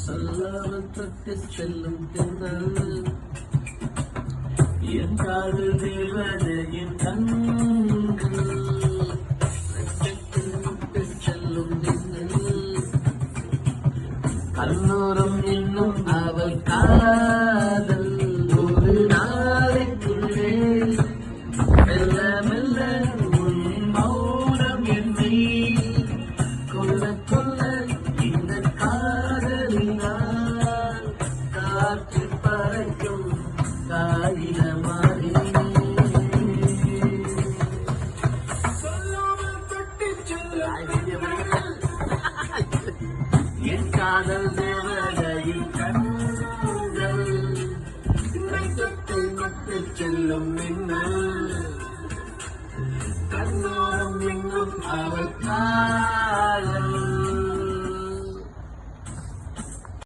சொல்லாமல் தொட்டு செல்லும் தென்றல் என் காதல் தேவதையின் கண்கள் தொட்டு செல்லும் தென்றல் கண்ணோரம் இன்னும் அவள் காதல் ஒரு நாளைக்குள்ளே மெல்ல மெல்ல உன் மௌனம் என்னை கொல்ல கொல்ல இந்த காதலினால் காற்று பறக்கும் காகிதமாறி சொல்லாமல் தொட்டு என் காதல் தேவதையின் கண்கள் ரத்தத்தை மட்டு செல்லும் மின்னல் கண்ணோரம் எங்கும் அவள்